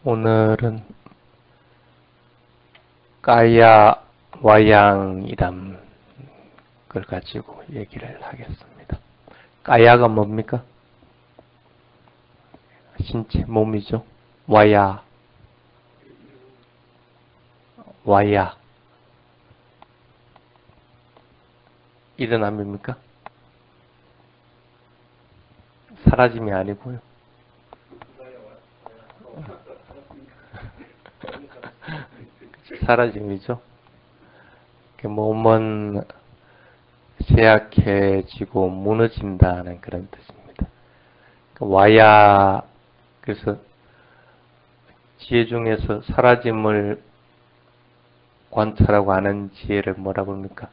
오늘은 까야 와양이란 걸 가지고 얘기를 하겠습니다. 까야가 뭡니까? 신체, 몸이죠. 와야, 일어남입니까? 사라짐이 아니고요. 사라짐이죠. 몸은 쇠약해지고 무너진다는 그런 뜻입니다. 와야, 그래서 지혜 중에서 사라짐을 관찰하고 아는 지혜를 뭐라 부릅니까?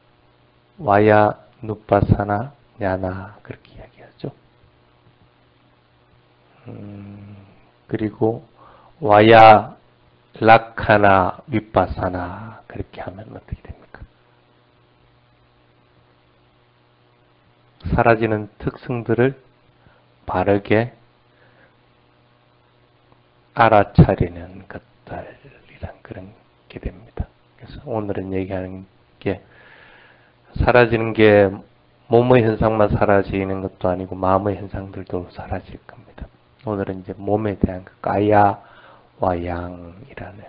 와야 누빠사나 냐나 그렇게 이야기하죠. 그리고 와야 락하나 윗바사나 그렇게 하면 어떻게 됩니까? 사라지는 특성들을 바르게 알아차리는 것들이란 그런 게 됩니다. 그래서 오늘은 얘기하는 게 사라지는 게 몸의 현상만 사라지는 것도 아니고 마음의 현상들도 사라질 겁니다. 오늘은 이제 몸에 대한 까야 와양이라는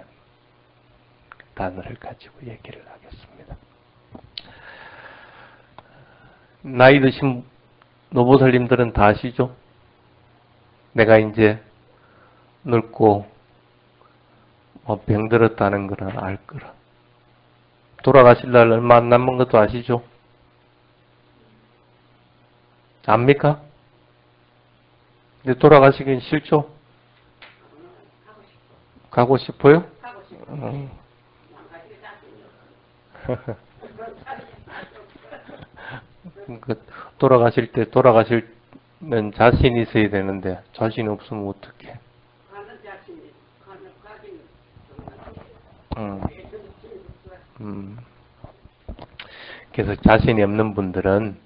단어를 가지고 얘기를 하겠습니다. 나이 드신 노보살님들은 다 아시죠? 내가 이제 늙고 병들었다는 거는 알 거라. 돌아가실 날 얼마 안 남은 것도 아시죠? 압니까? 근데 돌아가시긴 싫죠? 가고 싶어요? 돌아가실 때 돌아가시면 자신이 있어야 되는데 자신이 없으면 어떡해? 그래서 자신이 없는 분들은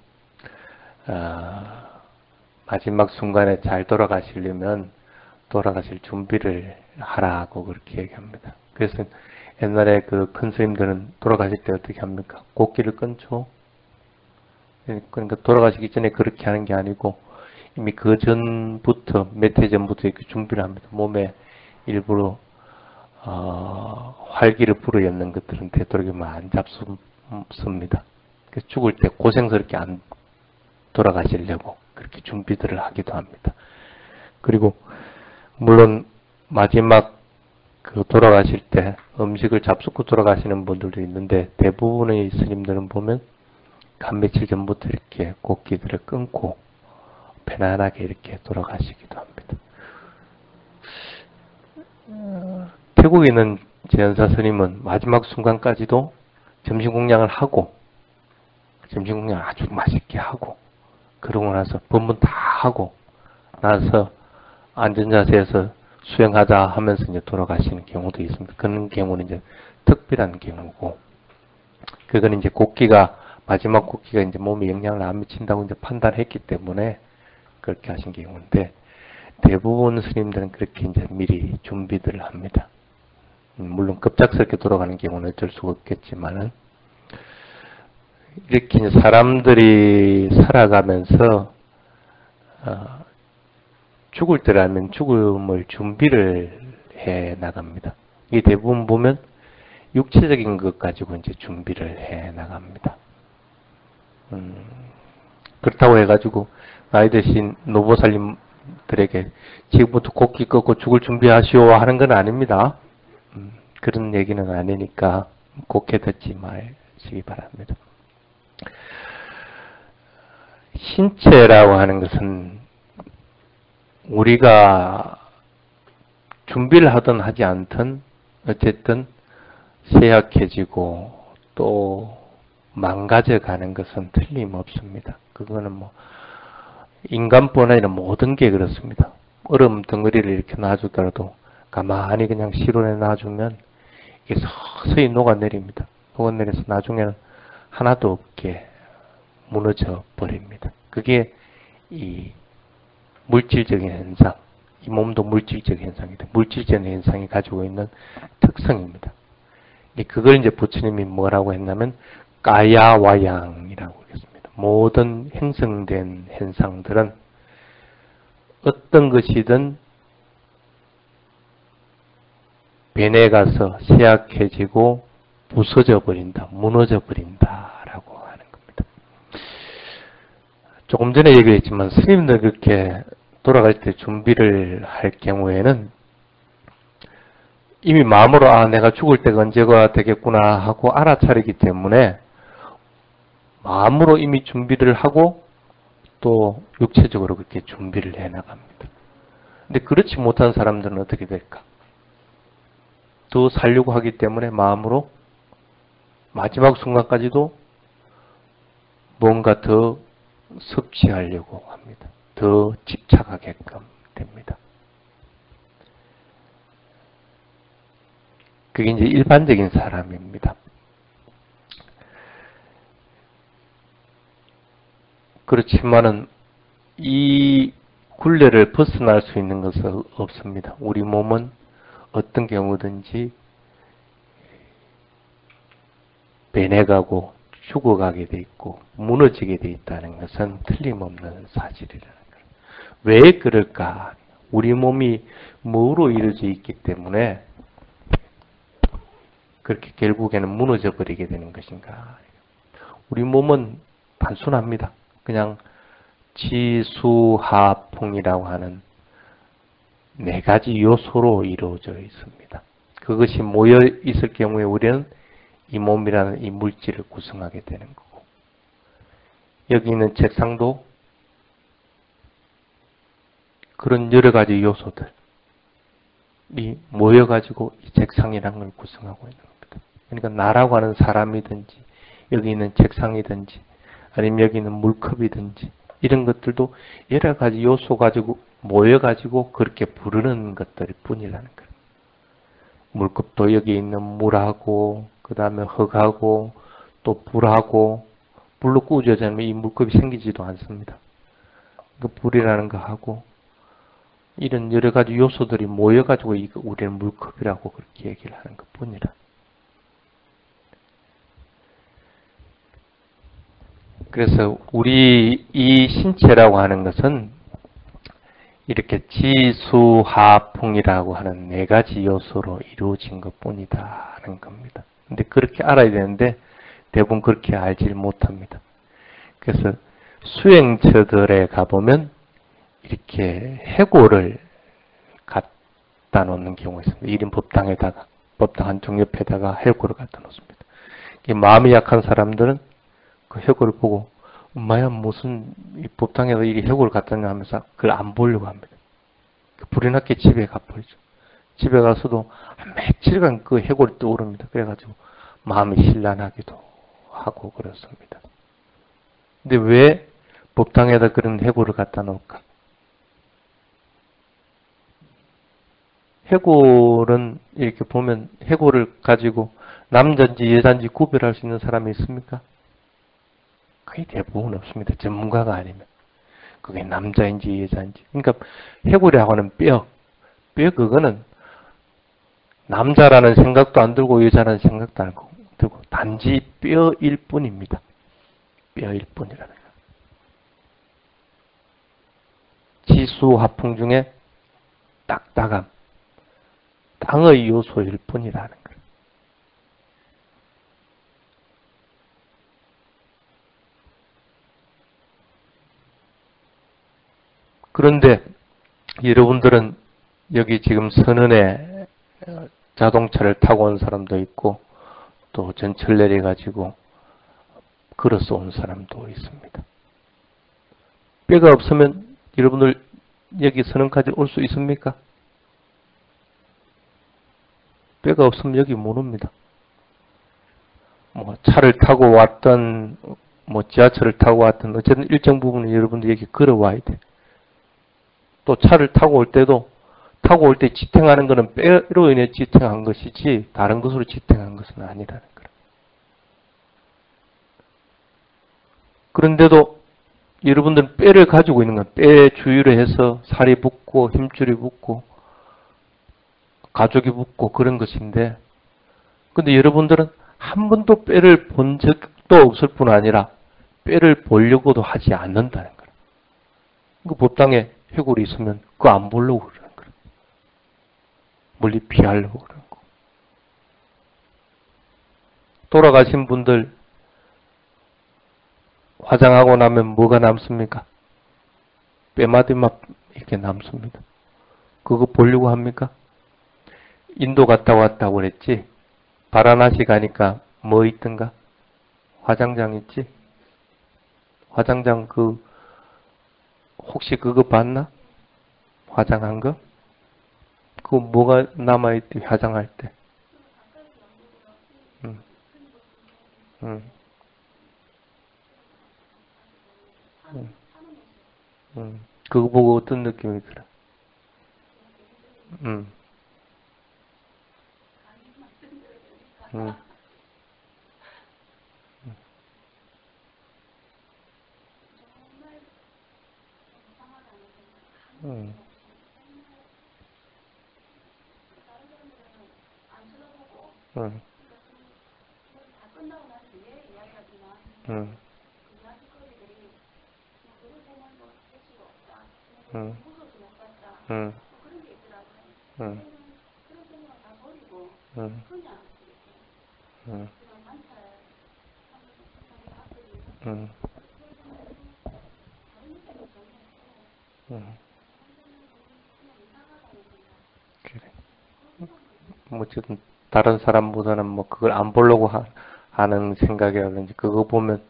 마지막 순간에 잘 돌아가시려면 돌아가실 준비를 하라고 그렇게 얘기합니다. 그래서 옛날에 그 큰 스님들은 돌아가실 때 어떻게 합니까? 곡기를 끊죠. 그러니까 돌아가시기 전에 그렇게 하는 게 아니고 이미 그 전부터 몇 해 전부터 이렇게 준비를 합니다. 몸에 일부러 활기를 불어넣는 것들은 되도록이면 안 잡습니다. 그래서 죽을 때 고생스럽게 안 돌아가시려고 그렇게 준비들을 하기도 합니다. 그리고 물론 마지막 그 돌아가실 때 음식을 잡수고 돌아가시는 분들도 있는데 대부분의 스님들은 보면 한 며칠 전부터 이렇게 곡기들을 끊고 편안하게 이렇게 돌아가시기도 합니다. 태국에 있는 제연사 스님은 마지막 순간까지도 점심 공양을 하고 점심 공양을 아주 맛있게 하고 그러고 나서 법문 다 하고 나서 안전자세에서 수행하자 하면서 이제 돌아가시는 경우도 있습니다. 그런 경우는 이제 특별한 경우고, 그거는 이제 곡기가, 마지막 곡기가 이제 몸에 영향을 안 미친다고 이제 판단했기 때문에 그렇게 하신 경우인데, 대부분 스님들은 그렇게 이제 미리 준비들을 합니다. 물론 급작스럽게 돌아가는 경우는 어쩔 수가 없겠지만은, 이렇게 이제 사람들이 살아가면서, 죽을 때라면 죽음을 준비를 해 나갑니다. 이게 대부분 보면 육체적인 것 가지고 이제 준비를 해 나갑니다. 그렇다고 해가지고 나이 드신 노보살님들에게 지금부터 곡기 꺾고 죽을 준비하시오 하는 건 아닙니다. 그런 얘기는 아니니까 곱게 듣지 마시기 바랍니다. 신체라고 하는 것은 우리가 준비를 하든 하지 않든 어쨌든 쇠약해지고 또 망가져가는 것은 틀림없습니다. 그거는 뭐 인간뿐 아니라 모든 게 그렇습니다. 얼음 덩어리를 이렇게 놔주더라도 가만히 그냥 실온에 놔주면 이게 서서히 녹아내립니다. 녹아내려서 나중에는 하나도 없게 무너져 버립니다. 그게 이 물질적인 현상, 이 몸도 물질적 현상이다. 물질적 현상이 가지고 있는 특성입니다. 그걸 이제 부처님이 뭐라고 했냐면 까야와양이라고 했습니다. 모든 형성된 현상들은 어떤 것이든 변해가서 쇠약해지고 부서져 버린다, 무너져 버린다라고 하는 겁니다. 조금 전에 얘기했지만 스님들 그렇게 돌아갈 때 준비를 할 경우에는 이미 마음으로 내가 죽을 때가 언제가 되겠구나 하고 알아차리기 때문에 마음으로 이미 준비를 하고 또 육체적으로 그렇게 준비를 해나갑니다. 근데 그렇지 못한 사람들은 어떻게 될까? 더 살려고 하기 때문에 마음으로 마지막 순간까지도 뭔가 더 섭취하려고 합니다. 더 집착하게끔 됩니다. 그게 이제 일반적인 사람입니다. 그렇지만은 이 굴레를 벗어날 수 있는 것은 없습니다. 우리 몸은 어떤 경우든지 변해가고 죽어가게 돼 있고 무너지게 돼 있다는 것은 틀림없는 사실이라는 거예요. 왜 그럴까? 우리 몸이 뭐로 이루어져 있기 때문에 그렇게 결국에는 무너져 버리게 되는 것인가? 우리 몸은 단순합니다. 그냥 지수하풍이라고 하는 4가지 요소로 이루어져 있습니다. 그것이 모여 있을 경우에 우리는 이 몸이라는 이 물질을 구성하게 되는 거고, 여기 있는 책상도 그런 여러 가지 요소들이 모여가지고 이 책상이라는 걸 구성하고 있는 겁니다. 그러니까 나라고 하는 사람이든지 여기 있는 책상이든지 아니면 여기 있는 물컵이든지 이런 것들도 여러 가지 요소 가지고 모여가지고 그렇게 부르는 것들일 뿐이라는 거예요. 물컵도 여기 있는 물하고 그 다음에 흙하고 또 불하고 불로 구워져지 않으면 이 물컵이 생기지도 않습니다. 그 불이라는 거 하고 이런 여러 가지 요소들이 모여가지고 우리는 물컵이라고 그렇게 얘기를 하는 것 뿐이라. 그래서 우리 이 신체라고 하는 것은 이렇게 지수하풍이라고 하는 4가지 요소로 이루어진 것 뿐이다 하는 겁니다. 근데 그렇게 알아야 되는데 대부분 그렇게 알질 못합니다. 그래서 수행처들에 가보면 이렇게 해골을 갖다 놓는 경우가 있습니다. 1인 법당에다가, 법당 한쪽 옆에다가 해골을 갖다 놓습니다. 마음이 약한 사람들은 그 해골을 보고 엄마야 무슨 이 법당에다 이 해골을 갖다 놨냐 하면서 그걸 안 보려고 합니다. 불이 났게 집에 가버리죠. 집에 가서도 며칠간 그 해골이 떠오릅니다. 그래가지고 마음이 신란하기도 하고 그렇습니다. 근데 왜 법당에다 그런 해골을 갖다 놓을까? 해골은 이렇게 보면 해골을 가지고 남자인지 여자인지 구별할 수 있는 사람이 있습니까? 거의 대부분 없습니다. 전문가가 아니면. 그게 남자인지 여자인지. 그러니까 해골이라고 하는 뼈 그거는 남자라는 생각도 안 들고 여자라는 생각도 안 들고 단지 뼈일 뿐입니다. 뼈일 뿐이라는 거예요. 지수화풍 중에 딱딱함, 땅의 요소일 뿐이라는 거예요. 그런데 여러분들은 여기 지금 선언에 자동차를 타고 온 사람도 있고 또 전철 내려가지고 걸어서 온 사람도 있습니다. 뼈가 없으면 여러분들 여기 선언까지 올 수 있습니까? 뼈가 없으면 여기 못 옵니다. 뭐 차를 타고 왔던 뭐 지하철을 타고 왔던 어쨌든 일정 부분은 여러분들 여기 걸어와야 돼. 또 차를 타고 올 때도 타고 올 때 지탱하는 것은 뼈로 인해 지탱한 것이지 다른 것으로 지탱한 것은 아니라는 거예요. 그런데도 여러분들은 뼈를 가지고 있는 건 뼈에 주의를 해서 살이 붙고 힘줄이 붙고 가죽이 붙고 그런 것인데, 근데 여러분들은 한 번도 뼈를 본 적도 없을 뿐 아니라 뼈를 보려고도 하지 않는다는 거예요. 그 법당에 해골이 있으면 그거 안 보려고 그러는 거예요. 멀리 피하려고 그러는 거. 돌아가신 분들 화장하고 나면 뭐가 남습니까? 뼈마디만 이렇게 남습니다. 그거 보려고 합니까? 인도 갔다 왔다고 그랬지? 바라나시 가니까 뭐 있던가? 화장장 있지? 화장장 혹시 그거 봤나? 화장한 거? 그거 뭐가 남아있대, 화장할 때? 응. 응. 그거 보고 어떤 느낌이 들어? 응. 응. 응. 응. 응. 응. 응. 응. 응. 응. 응. 응. 그래. 뭐 어쨌든 다른 사람보다는 뭐 그걸 안 보려고 하는 생각이라든지 그거 보면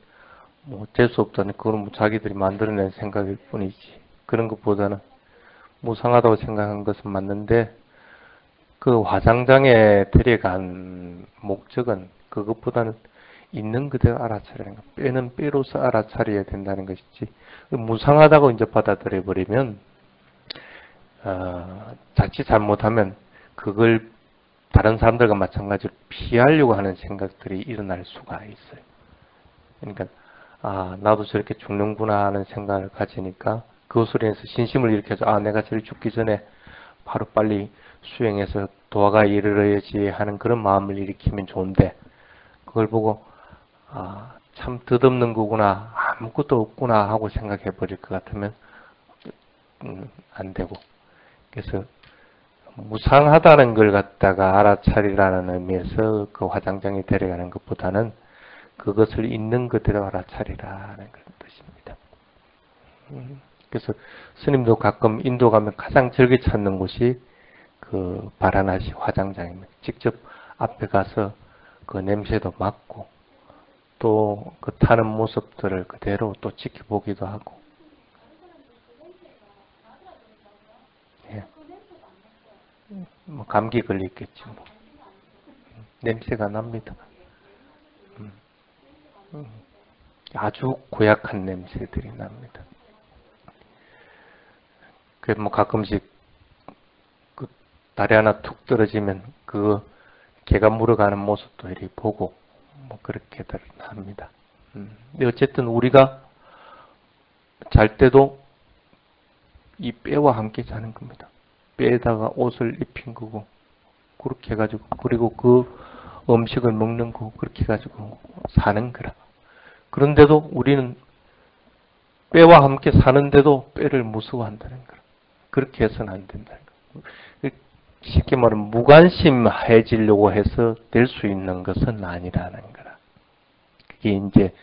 뭐 어쩔 수 없다는 그건 뭐 자기들이 만들어낸 생각일 뿐이지. 그런 것보다는 무상하다고 생각한 것은 맞는데 그 화장장에 데려간 목적은 그것보다는 있는 그대로 알아차리는 거. 뼈는 뼈로서 알아차려야 된다는 것이지. 무상하다고 이제 받아들여 버리면 자칫 잘못하면 그걸 다른 사람들과 마찬가지로 피하려고 하는 생각들이 일어날 수가 있어요. 그러니까 나도 저렇게 죽는구나 하는 생각을 가지니까 그것으로 인해서 신심을 일으켜서 내가 저리 죽기 전에 바로 빨리 수행해서 도화가 이르러야지 하는 그런 마음을 일으키면 좋은데 그걸 보고 참 덧없는 거구나 아무것도 없구나 하고 생각해 버릴 것 같으면 안 되고 그래서 무상하다는 걸 갖다가 알아차리라는 의미에서 그 화장장에 데려가는 것보다는 그것을 있는 그대로 알아차리라는 그런 뜻입니다. 그래서 스님도 가끔 인도 가면 가장 즐겨 찾는 곳이 그 바라나시 화장장입니다. 직접 앞에 가서 그 냄새도 맡고 또 그 타는 모습들을 그대로 또 지켜보기도 하고. 예. 뭐 감기 걸렸겠지 뭐. 냄새가 납니다. 아주 고약한 냄새들이 납니다. 그래서 뭐 가끔씩 그 다리 하나 툭 떨어지면 그 개가 물어가는 모습도 이렇게 보고 뭐 그렇게들 합니다. 근데 어쨌든 우리가 잘 때도 이 뼈와 함께 자는 겁니다. 뼈에다가 옷을 입힌 거고 그렇게 해가지고 그리고 그 음식을 먹는 거 그렇게 해가지고 사는 거라. 그런데도 우리는 뼈와 함께 사는데도 뼈를 무서워한다는 거라. 그렇게 해서는 안 된다는 거라. 쉽게 말하면 무관심해지려고 해서 될 수 있는 것은 아니라는 거라. 그게 이제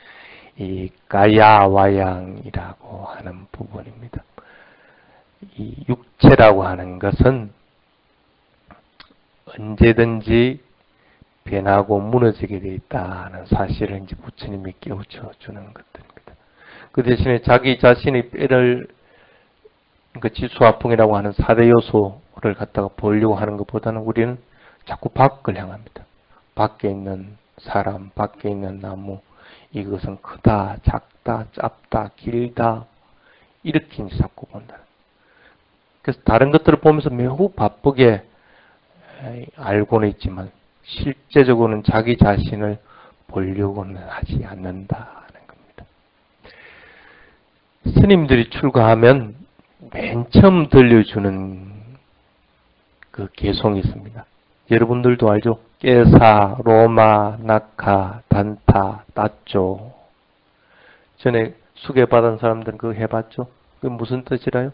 이 가야와양이라고 하는 부분입니다. 이 육체라고 하는 것은 언제든지 변하고 무너지게 되어 있다는 사실을 이제 부처님이 깨우쳐 주는 것들입니다. 그 대신에 자기 자신의 뼈를 그 지수화풍이라고 하는 4대 요소를 갖다가 보려고 하는 것보다는 우리는 자꾸 밖을 향합니다. 밖에 있는 사람, 밖에 있는 나무, 이것은 크다, 작다, 짧다, 길다 이렇게 이제 자꾸 본다. 그래서 다른 것들을 보면서 매우 바쁘게 알고는 있지만 실제적으로는 자기 자신을 보려고는 하지 않는다는 겁니다. 스님들이 출가하면 맨 처음 들려주는 그 개송이 있습니다. 여러분들도 알죠? 깨사, 로마, 낙하, 단타, 따쪼. 전에 수계받은 사람들은 그거 해봤죠? 그게 무슨 뜻이라요?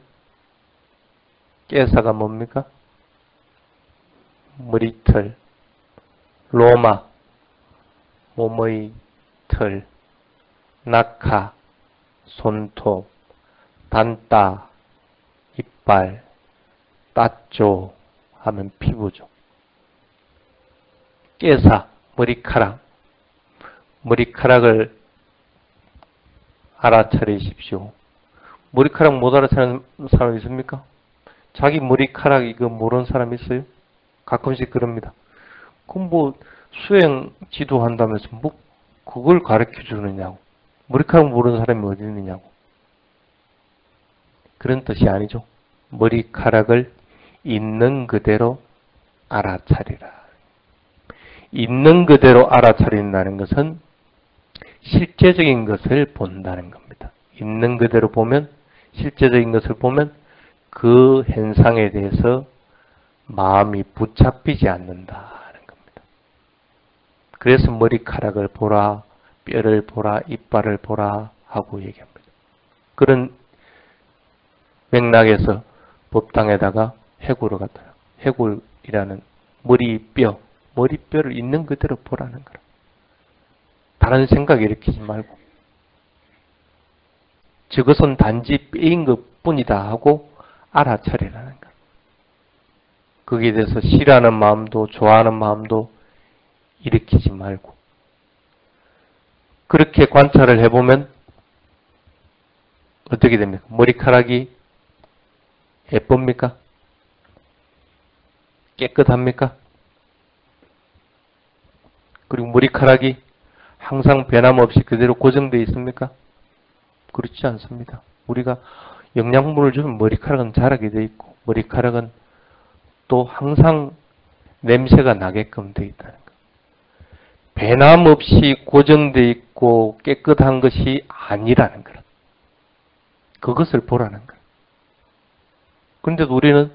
깨사가 뭡니까? 머리털. 로마, 몸의 털. 낙하, 손톱. 단따, 이빨. 따쪼 하면 피부죠. 깨사, 머리카락. 머리카락을 알아차리십시오. 머리카락 못 알아차리는 사람 있습니까? 자기 머리카락 이거 모르는 사람 있어요? 가끔씩 그럽니다. 그럼 뭐 수행 지도한다면서 뭐 그걸 가르쳐 주느냐고. 머리카락 모르는 사람이 어디 있느냐고. 그런 뜻이 아니죠. 머리카락을 있는 그대로 알아차리라. 있는 그대로 알아차린다는 것은 실제적인 것을 본다는 겁니다. 있는 그대로 보면, 실제적인 것을 보면 그 현상에 대해서 마음이 붙잡히지 않는다는 겁니다. 그래서 머리카락을 보라, 뼈를 보라, 이빨을 보라 하고 얘기합니다. 그런 맥락에서 법당에다가 해골을 갖다요. 해골이라는 머리뼈를 있는 그대로 보라는 거라. 다른 생각 일으키지 말고. 저것은 단지 뼈인 것 뿐이다 하고 알아차리라는 거. 거기에 대해서 싫어하는 마음도 좋아하는 마음도 일으키지 말고. 그렇게 관찰을 해보면 어떻게 됩니까? 머리카락이 예쁩니까? 깨끗합니까? 그리고 머리카락이 항상 변함없이 그대로 고정되어 있습니까? 그렇지 않습니다. 우리가 영양분을 주면 머리카락은 자라게 되어 있고 머리카락은 또 항상 냄새가 나게끔 되어 있다는 것. 변함없이 고정되어 있고 깨끗한 것이 아니라는 것. 그것을 보라는 것. 그런데도 우리는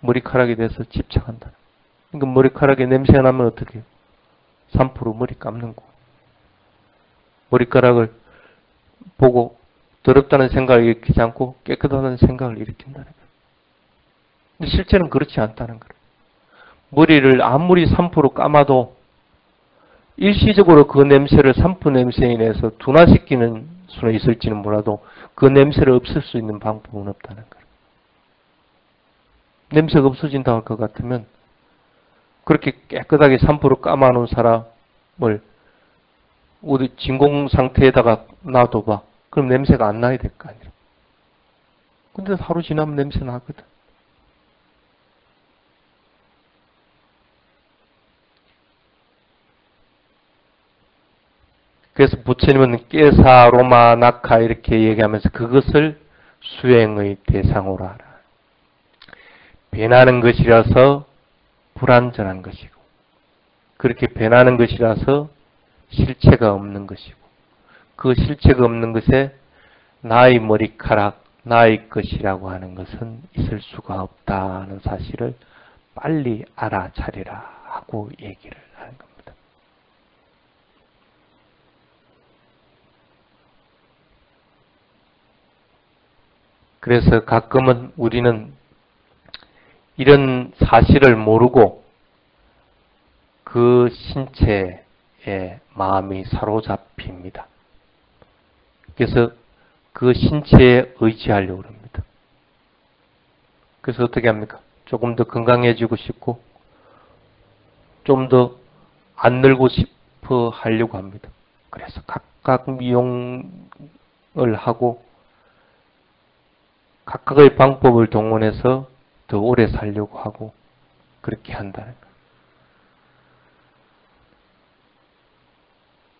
머리카락에 대해서 집착한다. 그러니까 머리카락에 냄새가 나면 어떻게 해요? 3% 머리 감는 거. 머리카락을 보고 더럽다는 생각을 일으키지 않고 깨끗하다는 생각을 일으킨다는 거예요. 근데 실제는 그렇지 않다는 거예요. 머리를 아무리 3% 감아도 일시적으로 그 냄새를 3% 냄새에 내서 둔화시키는 수는 있을지는 몰라도 그 냄새를 없앨 수 있는 방법은 없다는 거예요. 냄새가 없어진다 할 것 같으면 그렇게 깨끗하게 3% 감아놓은 사람을 어디 진공 상태에다가 놔둬봐. 그럼 냄새가 안 나야 될 거 아니야. 근데 하루 지나면 냄새 나거든. 그래서 부처님은 깨사, 로마, 낙하 이렇게 얘기하면서 그것을 수행의 대상으로 하라. 변하는 것이라서 불완전한 것이고 그렇게 변하는 것이라서 실체가 없는 것이고 그 실체가 없는 것에 나의 머리카락, 나의 것이라고 하는 것은 있을 수가 없다는 사실을 빨리 알아차리라 하고 얘기를 하는 겁니다. 그래서 가끔은 우리는 이런 사실을 모르고 그 신체에 마음이 사로잡힙니다. 그래서 그 신체에 의지하려고 합니다. 그래서 어떻게 합니까? 조금 더 건강해지고 싶고 좀 더 안 늙고 싶어 하려고 합니다. 그래서 각각 미용을 하고 각각의 방법을 동원해서 더 오래 살려고 하고 그렇게 한다는 거예요.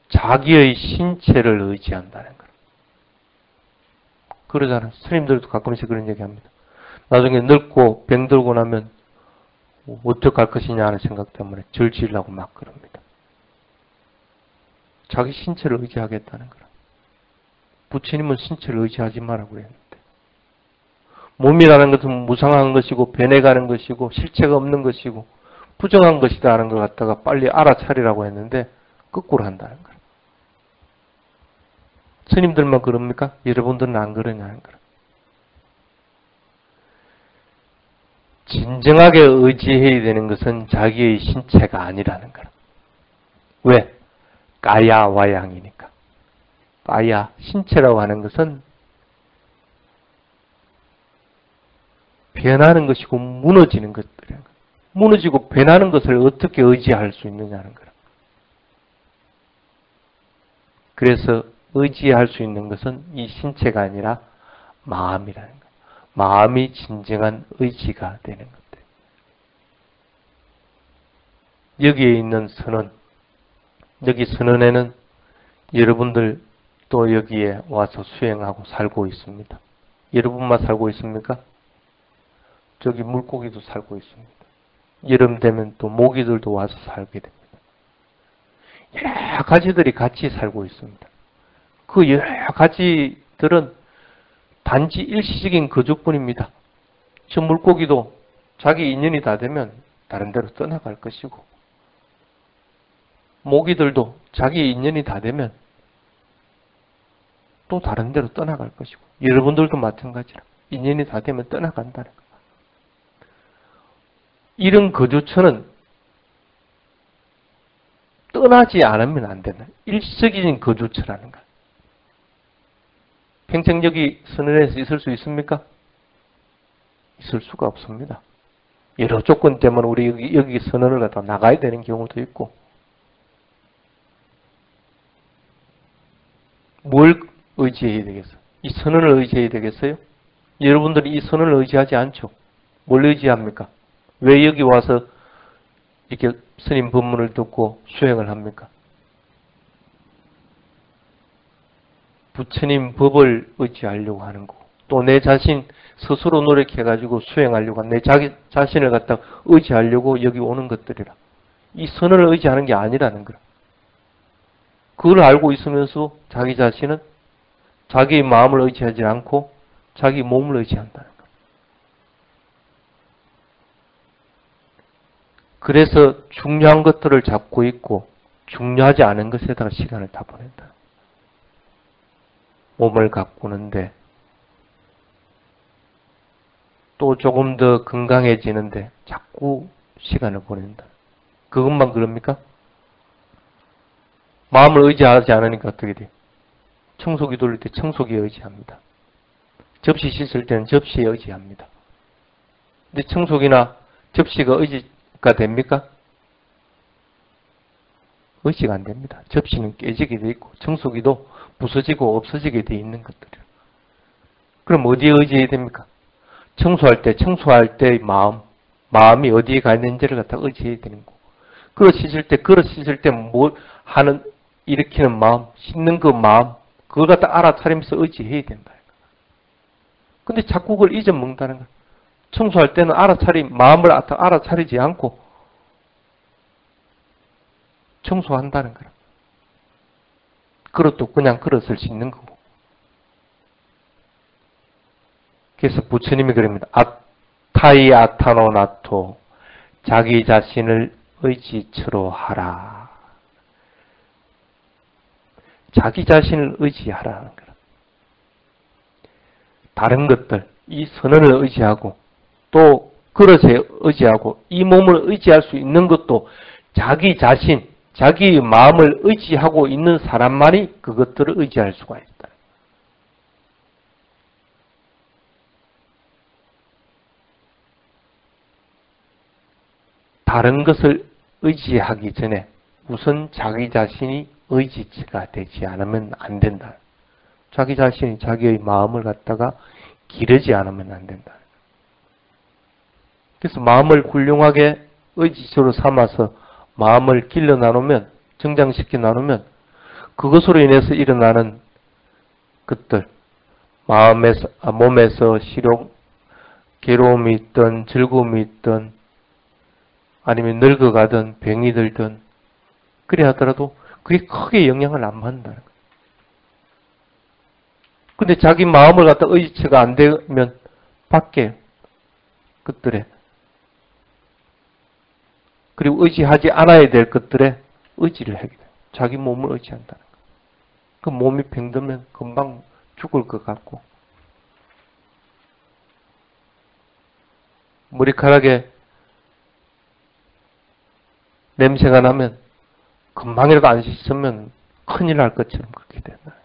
자기의 신체를 의지한다는 거예요. 그러잖아요. 스님들도 가끔씩 그런 얘기합니다. 나중에 늙고 병들고 나면 어떡할 것이냐 하는 생각 때문에 절 지으려고 막 그럽니다. 자기 신체를 의지하겠다는 거예요. 부처님은 신체를 의지하지 말라고 그랬는데. 몸이라는 것은 무상한 것이고 변해가는 것이고 실체가 없는 것이고 부정한 것이다 하는 걸 갖다가 빨리 알아차리라고 했는데 거꾸로 한다는 거예요. 스님들만 그럽니까? 여러분들은 안 그러냐는 거예요. 진정하게 의지해야 되는 것은 자기의 신체가 아니라는 거예요. 왜? 까야 와양이니까. 까야, 신체라고 하는 것은 변하는 것이고 무너지는 것들이에요. 무너지고 변하는 것을 어떻게 의지할 수 있느냐는 거예요. 그래서 의지할 수 있는 것은 이 신체가 아니라 마음이라는 거예요. 마음이 진정한 의지가 되는 것들. 여기에 있는 선언, 여기 선언에는 여러분들 또 여기에 와서 수행하고 살고 있습니다. 여러분만 살고 있습니까? 저기 물고기도 살고 있습니다. 여름 되면 또 모기들도 와서 살게 됩니다. 여러 가지들이 같이 살고 있습니다. 그 여러 가지들은 단지 일시적인 거주뿐입니다. 저 물고기도 자기 인연이 다 되면 다른 데로 떠나갈 것이고, 모기들도 자기 인연이 다 되면 또 다른 데로 떠나갈 것이고, 여러분들도 마찬가지라 인연이 다 되면 떠나간다는 거예요. 이런 거주처는 떠나지 않으면 안 된다. 일시적인 거주처라는 거예요. 평생 여기 선언에서 있을 수 있습니까? 있을 수가 없습니다. 여러 조건 때문에 우리 여기 선언을 갖다 나가야 되는 경우도 있고, 뭘 의지해야 되겠어요? 이 선언을 의지해야 되겠어요? 여러분들이 이 선언을 의지하지 않죠? 뭘 의지합니까? 왜 여기 와서 이렇게 스님 법문을 듣고 수행을 합니까? 부처님 법을 의지하려고 하는 거고, 또 내 자신 스스로 노력해가지고 수행하려고 하는, 내 자기 자신을 갖다 의지하려고 여기 오는 것들이라. 이 선을 의지하는 게 아니라는 거라. 그걸 알고 있으면서 자기 자신은 자기의 마음을 의지하지 않고 자기 몸을 의지한다는 거야. 그래서 중요한 것들을 잡고 있고 중요하지 않은 것에다가 시간을 다 보낸다. 몸을 가꾸는데, 또 조금 더 건강해지는데 자꾸 시간을 보낸다. 그것만 그럽니까? 마음을 의지하지 않으니까 어떻게 돼요? 청소기 돌릴 때 청소기에 의지합니다. 접시 씻을 때는 접시에 의지합니다. 근데 청소기나 접시가 의지가 됩니까? 의지가 안 됩니다. 접시는 깨지게 돼 있고 청소기도 부서지고 없어지게 돼 있는 것들이에요. 그럼 어디에 의지해야 됩니까? 청소할 때의 마음이 어디에 가 있는지를 갖다 의지해야 되는 거고, 그릇 씻을 때 뭘 하는, 일으키는 마음, 씻는 그 마음, 그걸 갖다 알아차리면서 의지해야 된다. 근데 자꾸 그걸 잊어먹는다는 거예요. 청소할 때는 마음을 알아차리지 않고 청소한다는 거예요. 그릇도 그냥 그릇을 씻는 거고. 그래서 부처님이 그럽니다. 아타이 아타노 나토, 자기 자신을 의지처로 하라. 자기 자신을 의지하라는 거예요. 다른 것들, 이 선언을 의지하고 또 그릇에 의지하고 이 몸을 의지할 수 있는 것도 자기 자신, 자기의 마음을 의지하고 있는 사람만이 그것들을 의지할 수가 있다. 다른 것을 의지하기 전에 우선 자기 자신이 의지치가 되지 않으면 안 된다. 자기 자신이 자기의 마음을 갖다가 기르지 않으면 안 된다. 그래서 마음을 훌륭하게 의지처로 삼아서 마음을 길러 나누면, 정장시켜 나누면 그것으로 인해서 일어나는 것들, 몸에서 시력, 괴로움이 있든 즐거움이 있든 아니면 늙어가든 병이 들든 그래 하더라도 그게 크게 영향을 안 받는다는 거예요. 근데 자기 마음을 갖다 의지체가 안 되면 밖에 것들에, 그리고 의지하지 않아야 될 것들에 의지를 하게 돼요. 자기 몸을 의지한다는 거. 그 몸이 병들면 금방 죽을 것 같고, 머리카락에 냄새가 나면 금방이라도 안 씻으면 큰일 날 것처럼 그렇게 된다.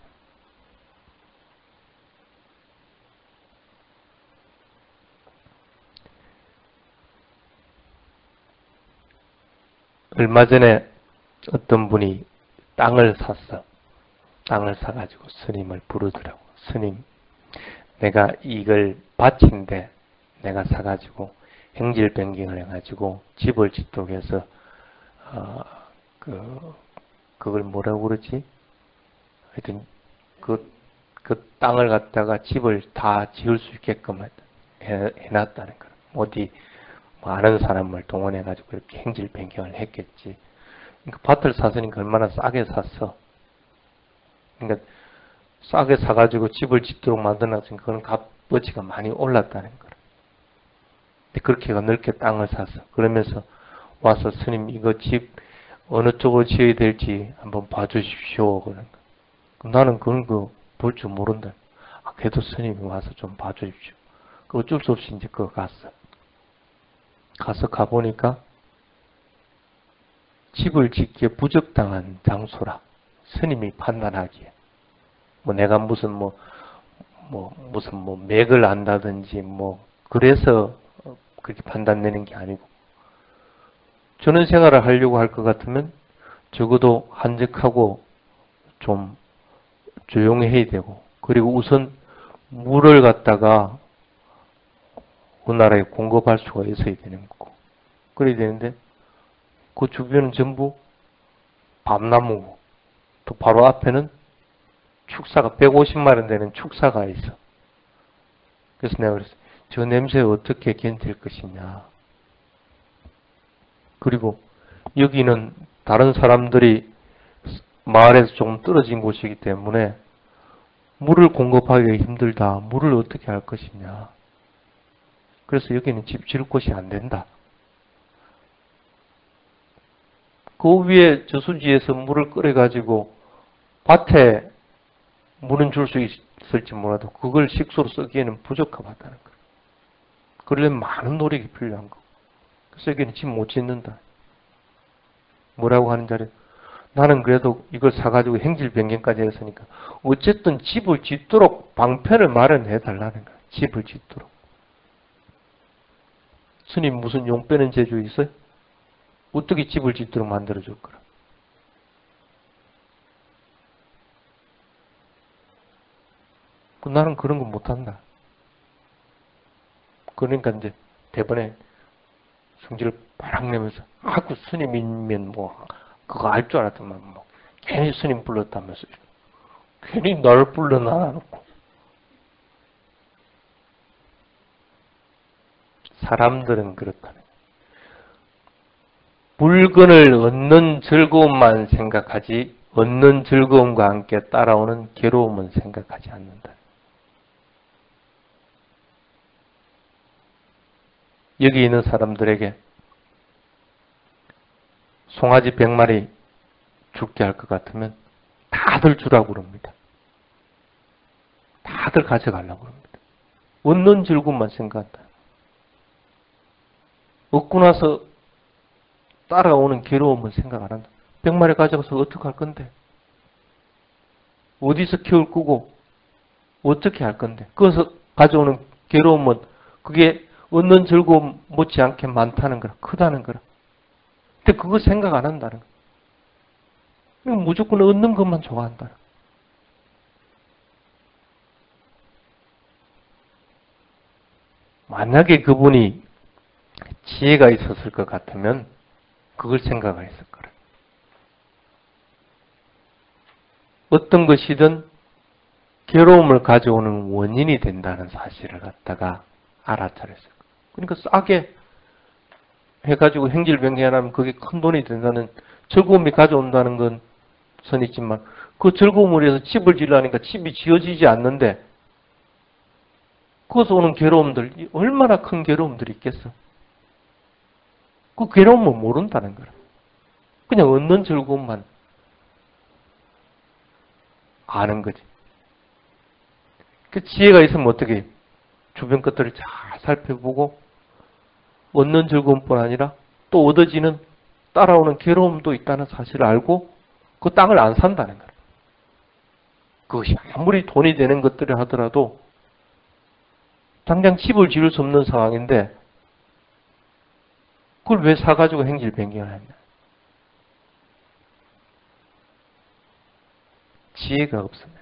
얼마 전에 어떤 분이 땅을 샀어. 땅을 사가지고 스님을 부르더라고. 스님, 내가 이걸 밭인데 내가 사가지고 행질 변경을 해가지고 집을 짓도록 해서 그걸 뭐라고 그러지? 하여튼 그 땅을 갖다가 집을 다 지을 수 있게끔 해놨다는 거야. 어디 뭐 아는 사람을 동원해가지고 이렇게 행질 변경을 했겠지. 그러니까 밭을 샀으니까 얼마나 싸게 샀어. 그러니까 싸게 사가지고 집을 짓도록 만들어놨으니까 그건 값어치가 많이 올랐다는 거야. 근데 그렇게 넓게 땅을 샀어. 그러면서 와서 스님 이거 집 어느 쪽으로 지어야 될지 한번 봐주십시오. 그런 거. 나는 그런 거 볼 줄 모른다. 그래도 스님이 와서 좀 봐주십시오. 어쩔 수 없이 이제 그거 갔어. 가서 가보니까 집을 짓기에 부적당한 장소라. 스님이 판단하기에. 뭐 내가 무슨 맥을 안다든지 그래서 그렇게 판단내는 게 아니고, 저런 생활을 하려고 할 것 같으면 적어도 한적하고 좀 조용해야 되고, 그리고 우선 물을 갖다가 우리나라에 공급할 수가 있어야 되는 거고, 그래야 되는데 그 주변은 전부 밤나무고, 또 바로 앞에는 축사가 150만 원 되는 축사가 있어. 그래서 내가 그랬어. 저 냄새에 어떻게 견딜 것이냐. 그리고 여기는 다른 사람들이 마을에서 좀 떨어진 곳이기 때문에 물을 공급하기가 힘들다. 물을 어떻게 할 것이냐. 그래서 여기는 집 지을 곳이 안 된다. 그 위에 저수지에서 물을 끓여가지고 밭에 물은 줄 수 있을지 몰라도 그걸 식수로 쓰기에는 부적합하다는 거예요. 그러려면 많은 노력이 필요한 거. 그래서 여기는 집 못 짓는다. 뭐라고 하는 자리에 나는 그래도 이걸 사가지고 행질 변경까지 했으니까 어쨌든 집을 짓도록 방편을 마련해 달라는 거야. 집을 짓도록. 스님 무슨 용 빼는 재주 있어요? 어떻게 집을 짓도록 만들어줄 거라. 나는 그런 거 못한다. 그러니까 이제 대번에 성질을 바락 내면서 스님이면 그거 알 줄 알았더만 괜히 스님 불렀다면서 괜히 널 불러놔놓고. 사람들은 그렇다네. 물건을 얻는 즐거움만 생각하지 얻는 즐거움과 함께 따라오는 괴로움은 생각하지 않는다. 여기 있는 사람들에게 송아지 100마리 죽게 할 것 같으면 다들 주라고 그럽니다. 다들 가져가려고 그럽니다. 얻는 즐거움만 생각한다. 얻고 나서 따라오는 괴로움은 생각 안 한다. 100마리 가져가서 어떻게 할 건데? 어디서 키울 거고 어떻게 할 건데? 그래서 가져오는 괴로움은 그게 얻는 즐거움 못지않게 많다는 거라. 크다는 거라. 근데 그거 생각 안 한다는 거야. 무조건 얻는 것만 좋아한다. 만약에 그분이 지혜가 있었을 것 같으면 그걸 생각했을 거라. 어떤 것이든 괴로움을 가져오는 원인이 된다는 사실을 갖다가 알아차렸을 거야. 그러니까 싸게 해가지고 행질병행하면 그게 큰 돈이 된다는 즐거움이 가져온다는 건 선 있지만 그 즐거움을 위해서 집을 지으려니까 집이 지어지지 않는데 거기서 오는 괴로움들, 얼마나 큰 괴로움들이 있겠어. 그 괴로움은 모른다는 거야. 그냥 얻는 즐거움만 아는 거지. 그 지혜가 있으면 어떻게 해? 주변 것들을 잘 살펴보고 얻는 즐거움뿐 아니라 또 얻어지는 따라오는 괴로움도 있다는 사실을 알고 그 땅을 안 산다는 거야. 그것이 아무리 돈이 되는 것들을 하더라도 당장 집을 지을 수 없는 상황인데 그걸 왜 사가지고 행질 변경을 했냐. 지혜가 없으면.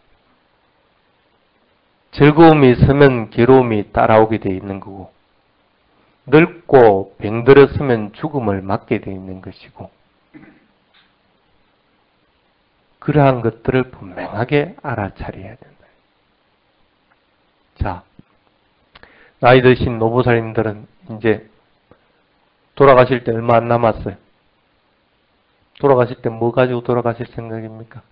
즐거움이 있으면 괴로움이 따라오게 돼 있는 거고 늙고 병들었으면 죽음을 맞게 돼 있는 것이고 그러한 것들을 분명하게 알아차려야 된다. 자, 나이 드신 노부사님들은 이제 돌아가실 때 얼마 안 남았어요. 돌아가실 때 뭐 가지고 돌아가실 생각입니까?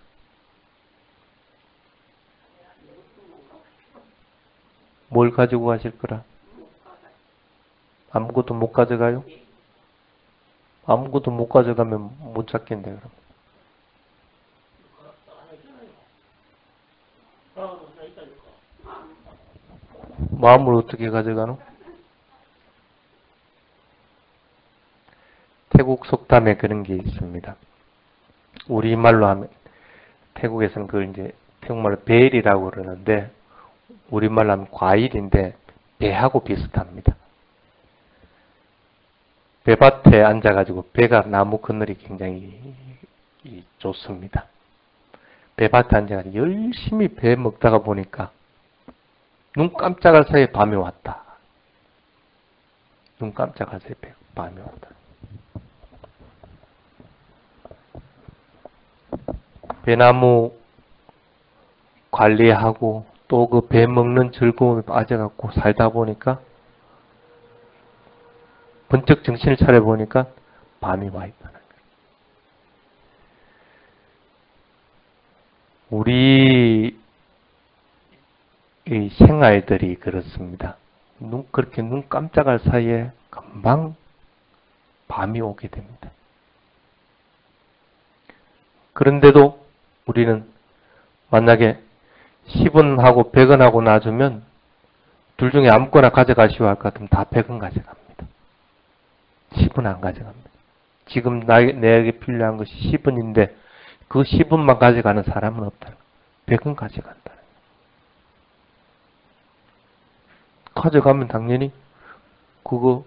뭘 가지고 가실 거라? 아무것도 못 가져가요? 아무것도 못 가져가면 못 찾겠네, 그럼. 마음을 어떻게 가져가노? 태국 속담에 그런 게 있습니다. 우리말로 하면, 태국에서는 그걸 이제, 태국말로 벨이라고 그러는데, 우리말로 하면 과일인데, 배하고 비슷합니다. 배밭에 앉아가지고 배가 나무 그늘이 굉장히 좋습니다. 배밭에 앉아가지고 열심히 배 먹다가 보니까 눈 깜짝할 사이에 밤이 왔다. 눈 깜짝할 사이에 밤이 왔다. 배나무 관리하고 또 그 배 먹는 즐거움에 빠져갖고 살다 보니까 번쩍 정신을 차려보니까 밤이 와 있다는 거예요. 우리의 생활들이 그렇습니다. 그렇게 눈 깜짝할 사이에 금방 밤이 오게 됩니다. 그런데도 우리는 만약에 10원 하고 100원 하고 놔주면 둘 중에 아무거나 가져가시오 할 것 같으면 다 100원 가져갑니다. 10원 안 가져갑니다. 지금 내게 필요한 것이 10원인데 그 10원만 가져가는 사람은 없다는 거예요. 100원 가져간다는 거예요. 가져가면 당연히 그거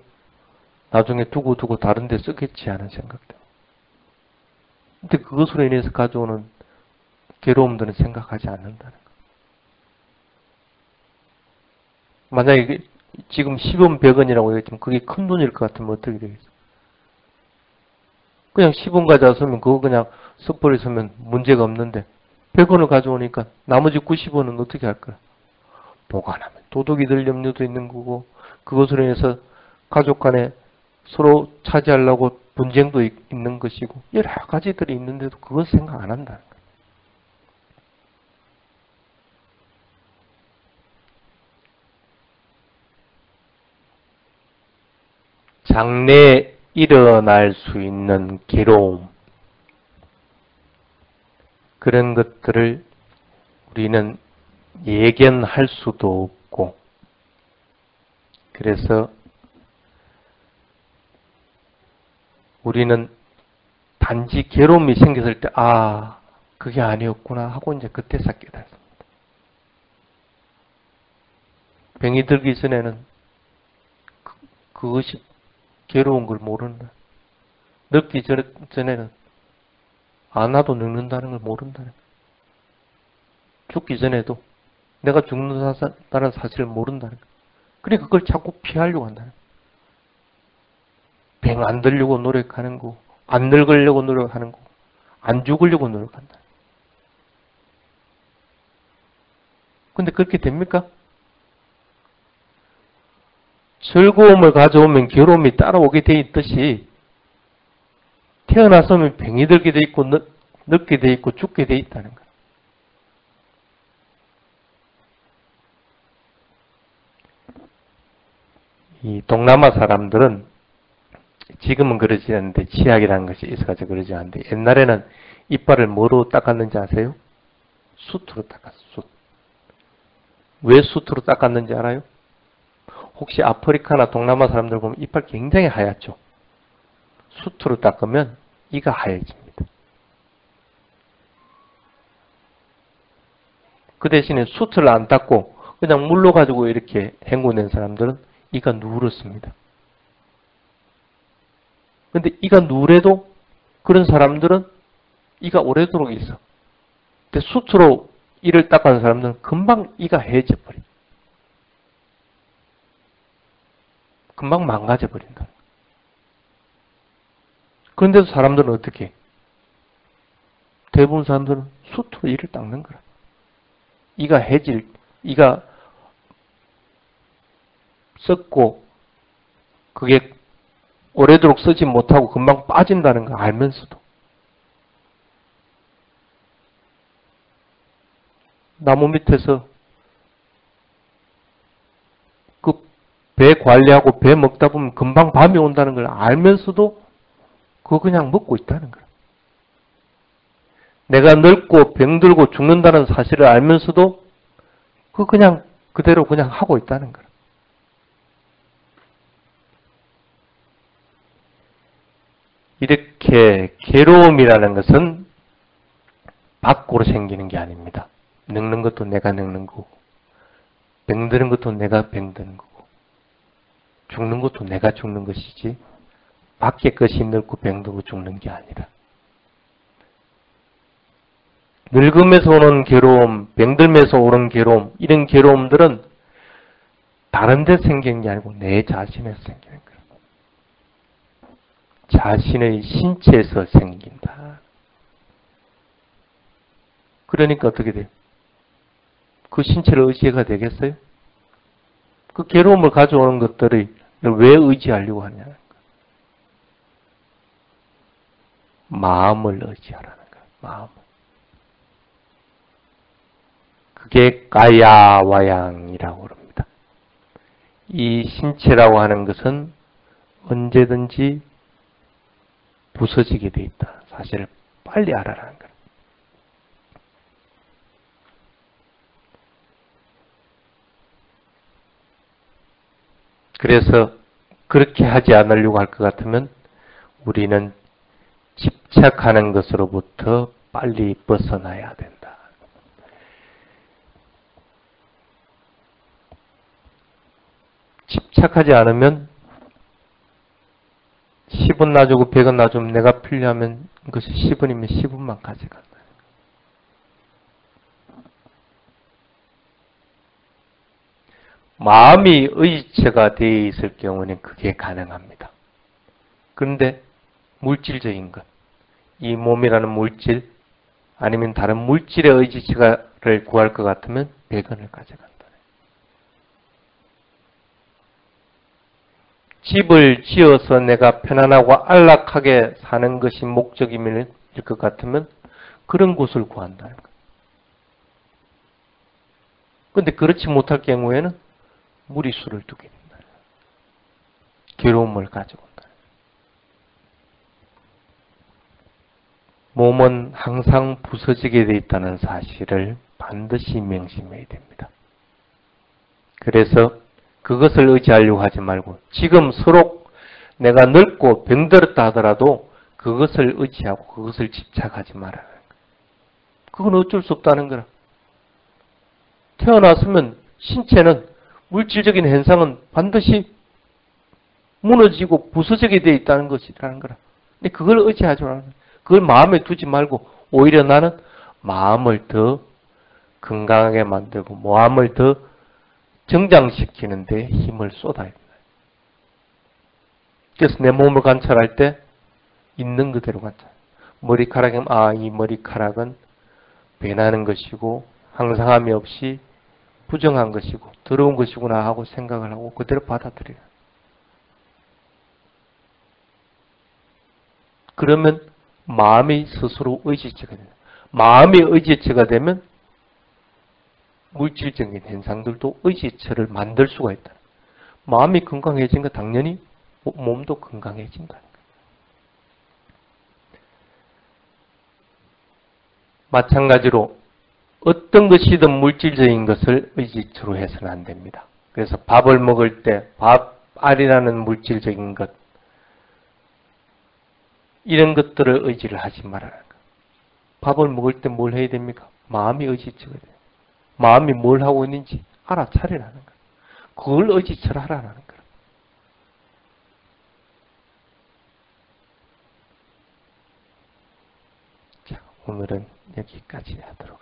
나중에 두고 다른 데 쓰겠지 하는 생각도. 근데 그것으로 인해서 가져오는 괴로움들은 생각하지 않는다는 거예요. 만약에 지금 10원 100원이라고 얘기했지만 그게 큰 돈일 것 같으면 어떻게 되겠어? 그냥 10원 가져왔으면 그거 그냥 섣불리 쓰면 문제가 없는데 100원을 가져오니까 나머지 90원은 어떻게 할 거야? 보관하면 도둑이 될 염려도 있는 거고 그것으로 인해서 가족 간에 서로 차지하려고 분쟁도 있는 것이고 여러 가지들이 있는데도 그걸 생각 안 한다는 거야. 장래에 일어날 수 있는 괴로움, 그런 것들을 우리는 예견할 수도 없고, 그래서 우리는 단지 괴로움이 생겼을 때, 아, 그게 아니었구나 하고 이제 그때서 깨닫습니다. 병이 들기 전에는 그것이 괴로운 걸 모른다. 늙기 전에는 안 와도 늙는다는 걸 모른다는 거예요. 죽기 전에도 내가 죽는다는 사실을 모른다는 거예요. 그래 그걸 자꾸 피하려고 한다는 거예요. 병 안 들려고 노력하는 거, 안 늙으려고 노력하는 거, 안 죽으려고 노력한다. 근데 그렇게 됩니까? 즐거움을 가져오면 괴로움이 따라오게 돼 있듯이 태어나서는 병이 들게 돼 있고 늙게 돼 있고 죽게 돼 있다는 거예요. 이 동남아 사람들은 지금은 그러지 않는데 치약이라는 것이 있어가지고 그러지 않는데 옛날에는 이빨을 뭐로 닦았는지 아세요? 숯으로 닦았어. 숯. 왜 숯으로 닦았는지 알아요? 혹시 아프리카나 동남아 사람들 보면 이빨 굉장히 하얗죠? 숯으로 닦으면 이가 하얘집니다. 그 대신에 숯을 안 닦고 그냥 물로 가지고 이렇게 헹구낸 사람들은 이가 누렇습니다. 근데 이가 누래도 그런 사람들은 이가 오래도록 있어. 근데 숯으로 이를 닦아는 사람들은 금방 이가 해져 버려. 금방 망가져 버린다. 그런데도 사람들은 어떻게 해? 대부분 사람들은 숯으로 이를 닦는 거라. 이가 썩고 그게 오래도록 쓰지 못하고 금방 빠진다는 걸 알면서도 나무 밑에서 그 배 관리하고 배 먹다 보면 금방 밤이 온다는 걸 알면서도 그거 그냥 먹고 있다는 거야. 내가 늙고 병들고 죽는다는 사실을 알면서도 그거 그냥 그대로 그냥 하고 있다는 거야. 이렇게 괴로움이라는 것은 밖으로 생기는 게 아닙니다. 늙는 것도 내가 늙는 거고, 병드는 것도 내가 병드는 거고, 죽는 것도 내가 죽는 것이지 밖에 것이 늙고 병들고 죽는 게 아니라 늙음에서 오는 괴로움, 병들면서 오는 괴로움, 이런 괴로움들은 다른 데 생기는 게 아니고 내 자신에서 생기는 거예요. 자신의 신체에서 생긴다. 그러니까 어떻게 돼요? 그 신체를 의지가 되겠어요? 그 괴로움을 가져오는 것들을 왜 의지하려고 하냐는 거예요. 마음을 의지하라는 거예요. 마음을. 그게 가야와양이라고 그럽니다. 이 신체라고 하는 것은 언제든지 부서지게 돼 있다. 사실을 빨리 알아라는 거예요. 그래서 그렇게 하지 않으려고 할 것 같으면 우리는 집착하는 것으로부터 빨리 벗어나야 된다. 집착하지 않으면 10원 놔주고 100원 놔주면 내가 필요하면 그것이 10원이면 10원만 가져간다. 마음이 의지체가 되어 있을 경우는 그게 가능합니다. 그런데 물질적인 것, 이 몸이라는 물질 아니면 다른 물질의 의지체를 구할 것 같으면 100원을 가져간다. 집을 지어서 내가 편안하고 안락하게 사는 것이 목적일 것 같으면 그런 곳을 구한다는 거예요. 그런데 그렇지 못할 경우에는 무리수를 두게 된다. 괴로움을 가져온다. 몸은 항상 부서지게 되어 있다는 사실을 반드시 명심해야 됩니다. 그래서 그것을 의지하려고 하지 말고 지금 서로 내가 늙고 병들었다 하더라도 그것을 의지하고 그것을 집착하지 말아야 하는 거예요. 그건 어쩔 수 없다는 거라. 태어났으면 신체는 물질적인 현상은 반드시 무너지고 부서지게 되어 있다는 것이라는 거라. 근데 그걸 의지하지 말아야 하는 거예요. 그걸 마음에 두지 말고 오히려 나는 마음을 더 건강하게 만들고 마음을 더 정장시키는 데 힘을 쏟아야 된다. 그래서 내 몸을 관찰할 때 있는 그대로 관찰. 머리카락이면 이 머리카락은 변하는 것이고 항상함이 없이 부정한 것이고 더러운 것이구나 하고 생각을 하고 그대로 받아들여요. 그러면 마음이 스스로 의지체가 된다. 마음이 의지체가 되면 물질적인 현상들도 의지체를 만들 수가 있다. 마음이 건강해진 거 당연히 몸도 건강해진다는 거예요. 마찬가지로 어떤 것이든 물질적인 것을 의지처로 해서는 안 됩니다. 그래서 밥을 먹을 때 밥알이라는 물질적인 것, 이런 것들을 의지를 하지 말아라. 밥을 먹을 때 뭘 해야 됩니까? 마음이 의지처가 돼요. 마음이 뭘 하고 있는지 알아차리라는 거예요. 그걸 의지처로 하라는 거예요. 자, 오늘은 여기까지 하도록